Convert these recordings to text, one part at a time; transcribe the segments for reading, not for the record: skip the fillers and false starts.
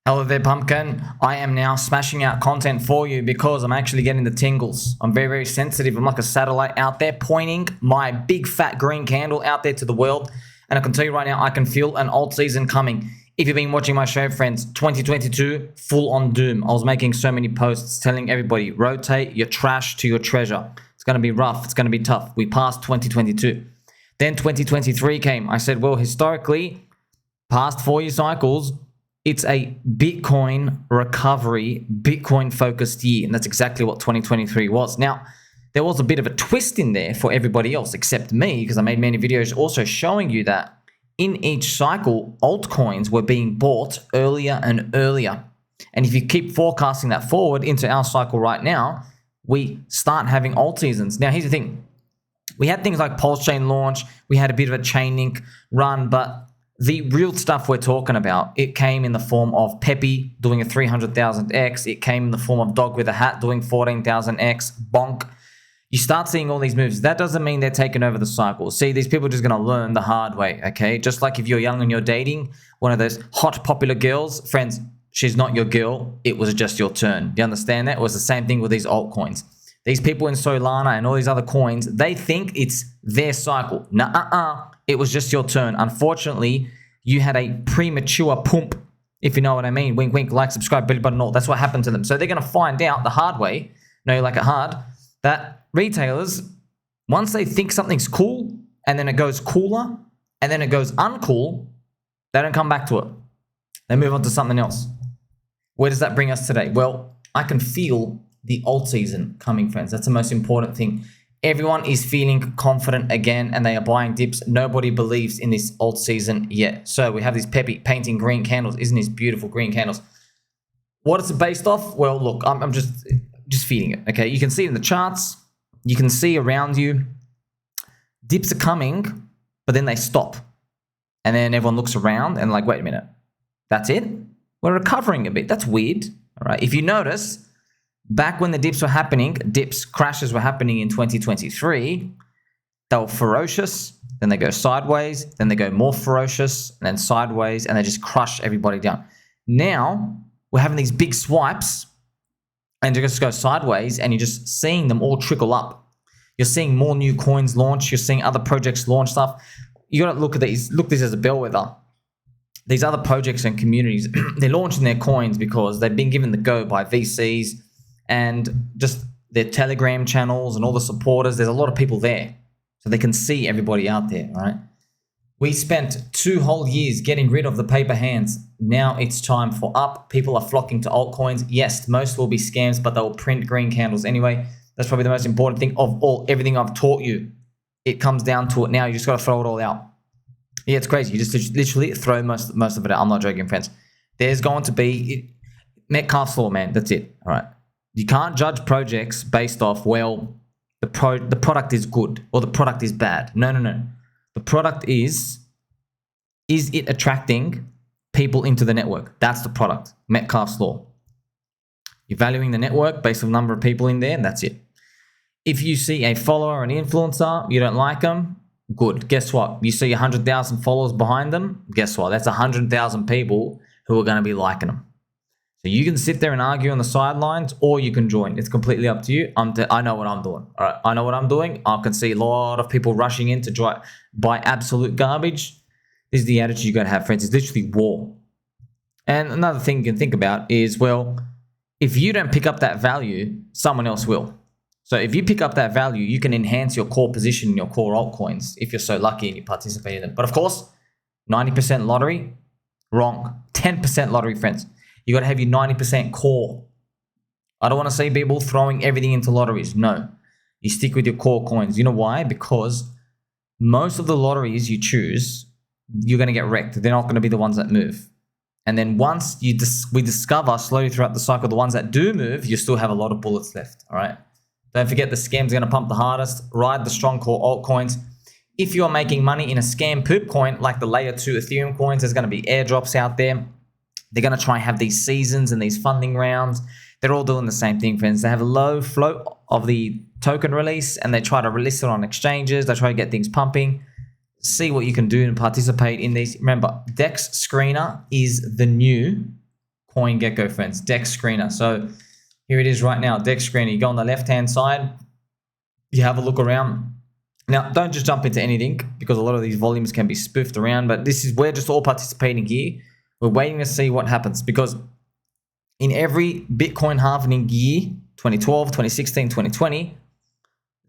Hello there, pumpkin. I am now smashing out content for you because I'm actually getting the tingles. I'm very, very sensitive. I'm like a satellite out there pointing my big fat green candle out there to the world. And I can tell you right now, I can feel an alt season coming. If you've been watching my show, friends, 2022, full on doom. I was making so many posts telling everybody, rotate your trash to your treasure. It's going to be rough. It's going to be tough. We passed 2022. Then 2023 came. I said, well, historically, past 4-year cycles, it's a Bitcoin recovery, Bitcoin focused year. And that's exactly what 2023 was. Now, there was a bit of a twist in there for everybody else except me, because I made many videos also showing you that in each cycle, altcoins were being bought earlier and earlier. And if you keep forecasting that forward into our cycle right now, we start having alt seasons. Now, here's the thing. We had things like Pulse Chain launch. We had a bit of a Chainlink run, but the real stuff we're talking about, it came in the form of Pepe doing a 300,000x. It came in the form of Dog with a Hat doing 14,000x. Bonk. You start seeing all these moves. That doesn't mean they're taking over the cycle. See, these people are just going to learn the hard way, okay? Just like if you're young and you're dating one of those hot, popular girls, friends, she's not your girl. It was just your turn. You understand that? It was the same thing with these altcoins. These people in Solana and all these other coins, they think it's their cycle. Nuh-uh. It was just your turn. Unfortunately, you had a premature pump, if you know what I mean. Wink, wink, like, subscribe, belly button, all. That's what happened to them. So they're going to find out the hard way, know you like it hard, that retailers, once they think something's cool, and then it goes cooler, and then it goes uncool, they don't come back to it. They move on to something else. Where does that bring us today? Well, I can feel the alt season coming, friends. That's the most important thing. Everyone is feeling confident again, and they are buying dips. Nobody believes in this alt season yet. So we have these Pepe painting green candles. Isn't these beautiful green candles? What is it based off? Well, look, I'm just feeding it, okay? You can see it in the charts. You can see around you. Dips are coming, but then they stop. And then everyone looks around and like, wait a minute. That's it? We're recovering a bit. That's weird, all right? If you notice, back when the dips were happening, crashes were happening in 2023, they were ferocious, then they go sideways, then they go more ferocious, and then sideways, and they just crush everybody down. Now, we're having these big swipes, and they just go sideways, and you're just seeing them all trickle up. You're seeing more new coins launch. You're seeing other projects launch stuff. You got to look at these. Look at this as a bellwether. These other projects and communities, they're launching their coins because they've been given the go by VCs and just their Telegram channels and all the supporters. There's a lot of people there, so they can see everybody out there, all right? We spent 2 whole years getting rid of the paper hands. Now it's time for up. People are flocking to altcoins. Yes, most will be scams, but they'll print green candles anyway. That's probably the most important thing of all. Everything I've taught you, it comes down to it now. You just got to throw it all out. Yeah, it's crazy. You just literally throw most of it out. I'm not joking, friends. There's going to be Metcalfe's law, man. That's it. All right. You can't judge projects based off, well, the product is good or the product is bad. No. The product is it attracting people into the network? That's the product. Metcalfe's law. You're valuing the network based on the number of people in there, and that's it. If you see a follower or an influencer, you don't like them, good. Guess what? You see 100,000 followers behind them, guess what? That's 100,000 people who are going to be liking them. So you can sit there and argue on the sidelines, or you can join. It's completely up to you. I know what I'm doing. All right, I know what I'm doing. I can see a lot of people rushing in to buy absolute garbage. This is the attitude you got to have, friends. It's literally war. And another thing you can think about is, well, if you don't pick up that value, someone else will. So if you pick up that value, you can enhance your core position in your core altcoins if you're so lucky and you participate in them. But of course, 90% lottery, wrong. 10% lottery, friends. You got to have your 90% core. I don't want to see people throwing everything into lotteries. No. You stick with your core coins. You know why? Because most of the lotteries you choose, you're going to get wrecked. They're not going to be the ones that move. And then once we discover slowly throughout the cycle the ones that do move, you still have a lot of bullets left. All right. Don't forget the scams are going to pump the hardest. Ride the strong core altcoins. If you're making money in a scam poop coin like the layer 2 Ethereum coins, there's going to be airdrops out there. They're going to try and have these seasons and these funding rounds. They're all doing the same thing, friends. They have a low float of the token release, and they try to release it on exchanges. They try to get things pumping. See what you can do and participate in these. Remember, DEX Screener is the new CoinGecko, friends, Dex Screener. So here it is right now, Dex Screener. You go on the left-hand side, you have a look around. Now, don't just jump into anything because a lot of these volumes can be spoofed around, but we're just all participating here. We're waiting to see what happens because in every Bitcoin halving year, 2012, 2016, 2020,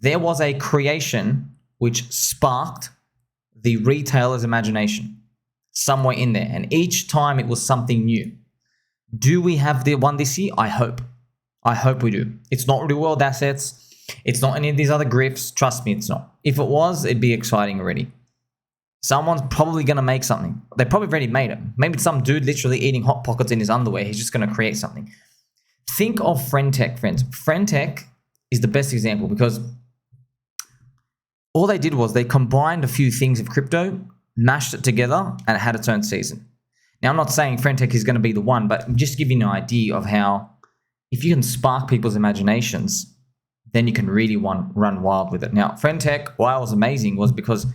there was a creation which sparked the retailer's imagination somewhere in there. And each time it was something new. Do we have the one this year? I hope. I hope we do. It's not real world assets. It's not any of these other grifts. Trust me, it's not. If it was, it'd be exciting already. Someone's probably going to make something. They probably already made it. Maybe some dude literally eating Hot Pockets in his underwear. He's just going to create something. Think of Friendtech, friends. Friendtech is the best example because all they did was they combined a few things of crypto, mashed it together, and it had its own season. Now, I'm not saying Friendtech is going to be the one, but just give you an idea of how if you can spark people's imaginations, then you can really run wild with it. Now, Friendtech, why it was amazing was because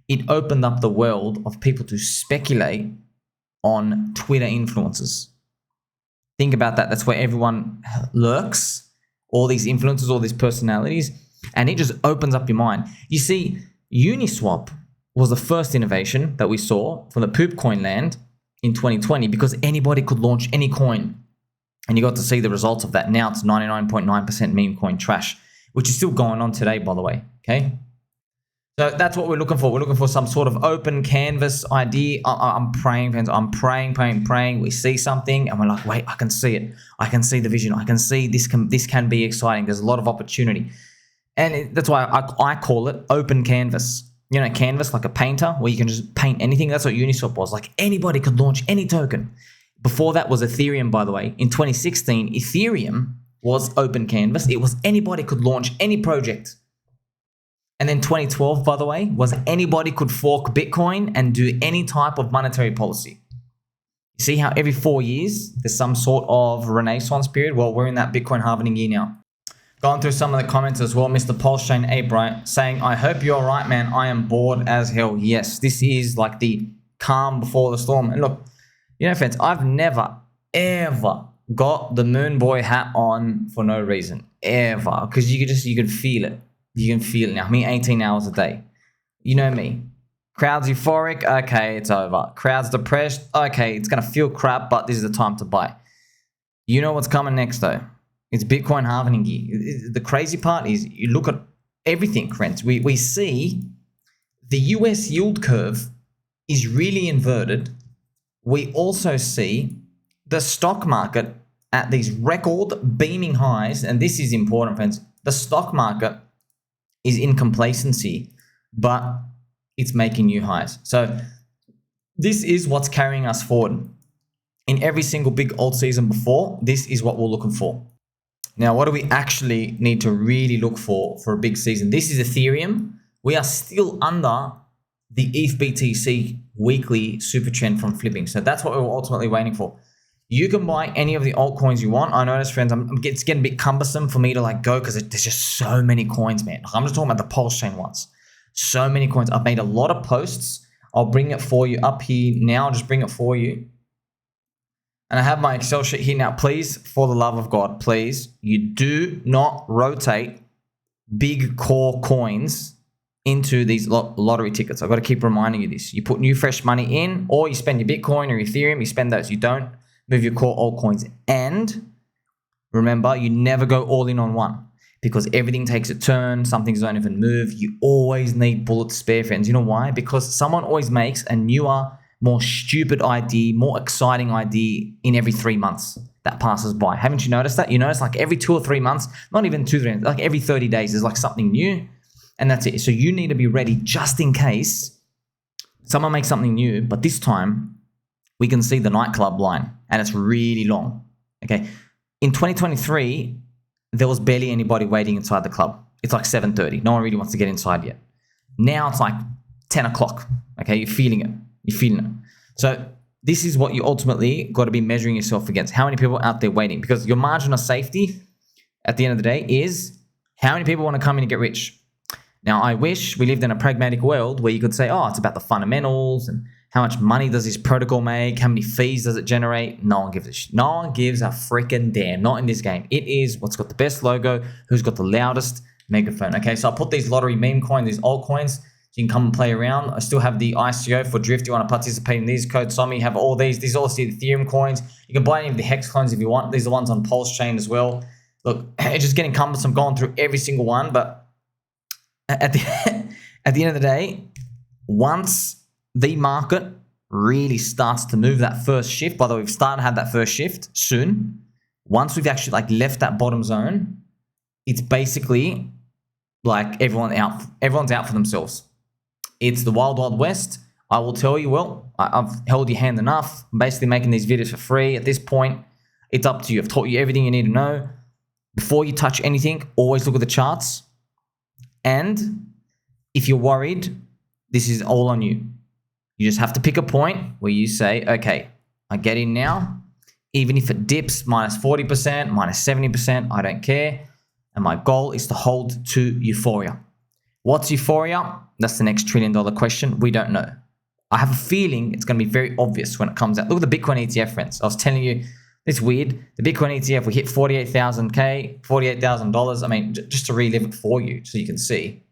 it opened up the world of people to speculate on Twitter influencers. Think about that. That's where everyone lurks, all these influencers, all these personalities, and it just opens up your mind. You see, Uniswap was the first innovation that we saw from the poop coin land in 2020 because anybody could launch any coin. And you got to see the results of that. Now it's 99.9% meme coin trash, which is still going on today, by the way. Okay. So that's what we're looking for. We're looking for some sort of open canvas idea. I'm praying, friends. I'm praying. We see something and we're like, wait, I can see it. I can see the vision. I can see this can be exciting. There's a lot of opportunity. And that's why I call it open canvas. You know, canvas like a painter where you can just paint anything. That's what Uniswap was. Like anybody could launch any token. Before that was Ethereum, by the way. In 2016, Ethereum was open canvas. It was anybody could launch any project. And then 2012, by the way, was anybody could fork Bitcoin and do any type of monetary policy. You see how every 4 years there's some sort of renaissance period? Well, we're in that Bitcoin halving year now. Going through some of the comments as well, Mr. Pulse Chain Abright saying, I hope you're all right, man. I am bored as hell. Yes, this is like the calm before the storm. And look, you know, friends, I've never, ever got the Moon Boy hat on for no reason. Ever. Because you can feel it. You can feel it now. Me 18 hours a day. You know me. Crowd's euphoric. Okay, it's over. Crowd's depressed. Okay, it's going to feel crap, but this is the time to buy. You know what's coming next, though? It's Bitcoin halving year. The crazy part is you look at everything, friends. We see the US yield curve is really inverted. We also see the stock market at these record beaming highs. And this is important, friends. The stock market is in complacency, but it's making new highs. So this is what's carrying us forward. In every single big alt season before, this is what we're looking for. Now, what do we actually need to really look for a big season? This is Ethereum. We are still under the ETH BTC weekly super trend from flipping. So that's what we're ultimately waiting for. You can buy any of the altcoins you want. I notice, friends, it's getting a bit cumbersome for me to like go because there's just so many coins, man. I'm just talking about the Pulse Chain ones. So many coins. I've made a lot of posts. I'll bring it for you up here now. Just bring it for you. And I have my Excel sheet here now. Please, for the love of God, please, you do not rotate big core coins into these lottery tickets. I've got to keep reminding you this. You put new fresh money in, or you spend your Bitcoin or Ethereum. You spend those. You don't move your core altcoins. And remember, you never go all in on one because everything takes a turn. Some things don't even move. You always need bullets spare, friends. You know why? Because someone always makes a newer, more stupid idea, more exciting idea in every 3 months that passes by. Haven't you noticed that? You notice like every 2 or 3 months, not even 2 or 3 months, like every 30 days, there's like something new. And that's it. So you need to be ready just in case someone makes something new, but this time we can see the nightclub line and it's really long. Okay. In 2023, there was barely anybody waiting inside the club. It's like 7:30. No one really wants to get inside yet. Now it's like 10 o'clock. Okay. You're feeling it. You're feeling it. So this is what you ultimately got to be measuring yourself against. How many people are out there waiting? Because your margin of safety at the end of the day is how many people want to come in and get rich. Now, I wish we lived in a pragmatic world where you could say, oh, it's about the fundamentals and How much money does this protocol make? How many fees does it generate? No one gives a shit. No one gives a freaking damn. Not in this game. It is what's got the best logo, who's got the loudest megaphone. Okay, so I put these lottery meme coins, these altcoins, so you can come and play around. I still have the ICO for Drift. You want to participate in these codes? SOMI have all these. These are all the Ethereum coins. You can buy any of the Hex coins if you want. These are the ones on Pulse Chain as well. Look, it's just getting cumbersome going through every single one, but at the end of the day, once the market really starts to move that first shift, by the way, we've started to have that first shift soon. Once we've actually left that bottom zone, it's basically like everyone's out for themselves. It's the wild, wild west. I will tell you, well, I've held your hand enough. I'm basically making these videos for free. At this point, it's up to you. I've taught you everything you need to know. Before you touch anything, always look at the charts. And if you're worried, this is all on you. You just have to pick a point where you say, okay, I get in now. Even if it dips minus 40%, minus 70%, I don't care. And my goal is to hold to euphoria. What's euphoria? That's the next $1 trillion question. We don't know. I have a feeling it's going to be very obvious when it comes out. Look at the Bitcoin ETF, friends. I was telling you, it's weird. The Bitcoin ETF, we hit 48,000K, $48,000. I mean, just to relive it for you so you can see.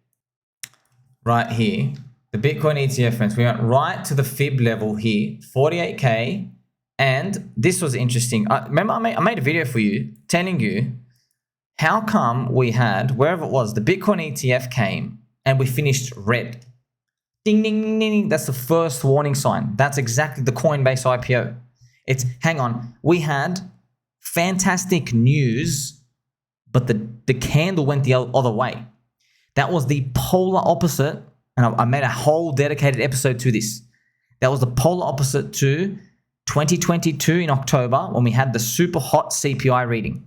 Right here, the Bitcoin ETF, friends, we went right to the fib level here, 48K. And this was interesting. Remember, I made a video for you telling you how come we had, wherever it was, the Bitcoin ETF came and we finished red. Ding, ding, ding, ding. That's the first warning sign. That's exactly the Coinbase IPO. It's, hang on, we had fantastic news, but the candle went the other way. That was the polar opposite, and I made a whole dedicated episode to this. That was the polar opposite to 2022 in October when we had the super hot CPI reading.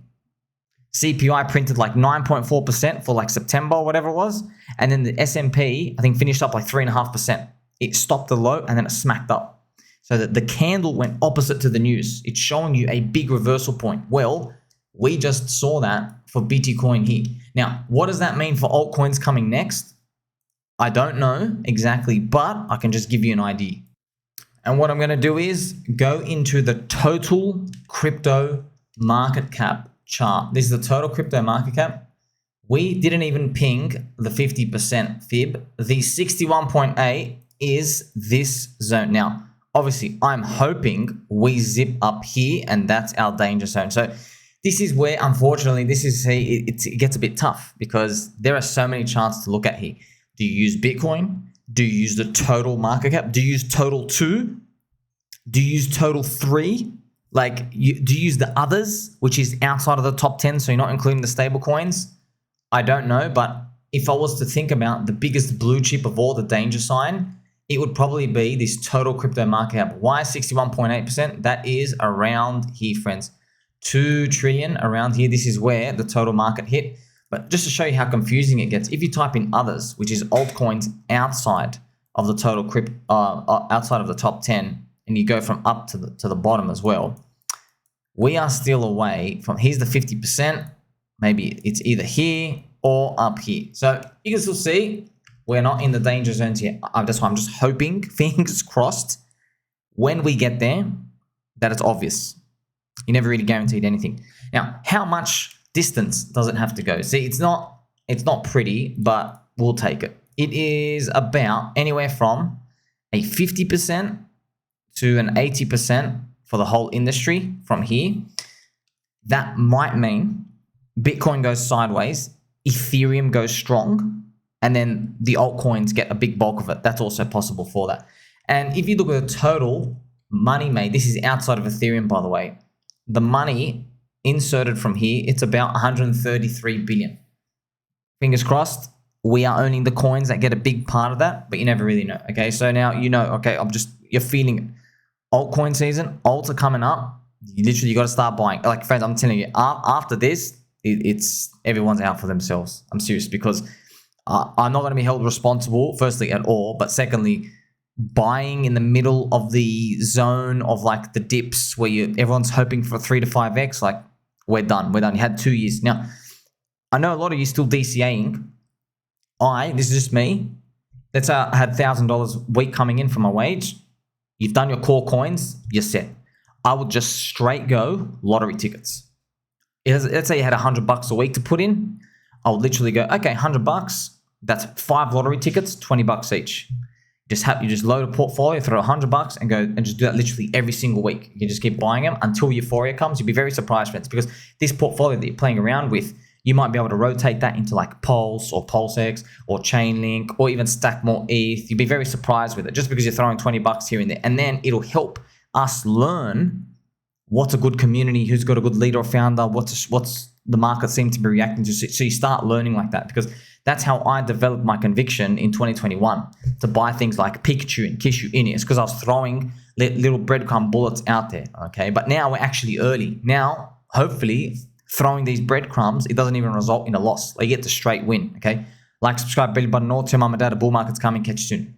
CPI printed like 9.4% for like September or whatever it was, and then the S&P, I think, finished up like 3.5%. It stopped the low and then it smacked up. So that the candle went opposite to the news. It's showing you a big reversal point. Well, we just saw that for BT Coin here. Now, what does that mean for altcoins coming next? I don't know exactly, but I can just give you an idea. And what I'm going to do is go into the total crypto market cap chart. This is the total crypto market cap. We didn't even ping the 50% fib. The 61.8 is this zone. Now, obviously, I'm hoping we zip up here and that's our danger zone. So this is where, unfortunately, it gets a bit tough because there are so many charts to look at here. Do you use Bitcoin? Do you use the total market cap? Do you use total 2? Do you use total 3? Do you use the others, which is outside of the top 10, so you're not including the stable coins? I don't know, but if I was to think about the biggest blue chip of all, the danger sign, it would probably be this total crypto market cap. Why 61.8%? That is around here, friends. 2 trillion around here. This is where the total market hit. But just to show you how confusing it gets, if you type in others, which is altcoins outside of the total outside of the top 10, and you go from up to the bottom as well, we are still away from, here's the 50%. Maybe it's either here or up here. So you can still see we're not in the danger zones yet. That's why I'm just hoping, fingers crossed, when we get there, that it's obvious. You never really guaranteed anything. Now, how much distance does it have to go? See, it's not pretty, but we'll take it. It is about anywhere from a 50% to an 80% for the whole industry from here. That might mean Bitcoin goes sideways, Ethereum goes strong, and then the altcoins get a big bulk of it. That's also possible for that. And if you look at the total money made, this is outside of Ethereum, by the way, the money inserted from here, it's about 133 billion. Fingers crossed, we are owning the coins that get a big part of that, but you never really know. Okay, so now you know, okay, you're feeling it. Altcoin season, alts are coming up. You got to start buying. Like, friends, I'm telling you, after this, it's everyone's out for themselves. I'm serious, because I'm not going to be held responsible, firstly, at all, but secondly, buying in the middle of the zone of like the dips where everyone's hoping for 3 to 5x, like, we're done. You had 2 years. Now, I know a lot of you still DCAing. This is just me. Let's say I had $1,000 a week coming in from my wage. You've done your core coins, you're set. I would just straight go lottery tickets. Let's say you had $100 a week to put in. I would literally go, okay, $100. That's 5 lottery tickets, $20 each. You just load a portfolio, throw $100 and go and just do that literally every single week. You can just keep buying them until euphoria comes. You'll be very surprised, friends, because this portfolio that you're playing around with, you might be able to rotate that into like Pulse or PulseX or Chainlink or even stack more ETH. You'll be very surprised with it just because you're throwing $20 here and there. And then it'll help us learn what's a good community, who's got a good leader or founder, what's the market seem to be reacting to. So you start learning like that, because that's how I developed my conviction in 2021 to buy things like Pikachu and Kishu in it. It's because I was throwing little breadcrumb bullets out there, okay? But now we're actually early. Now, hopefully, throwing these breadcrumbs, it doesn't even result in a loss. They get the straight win, okay? Like, subscribe, belly button, all. Tell mum and dad a bull market's coming. Catch you soon.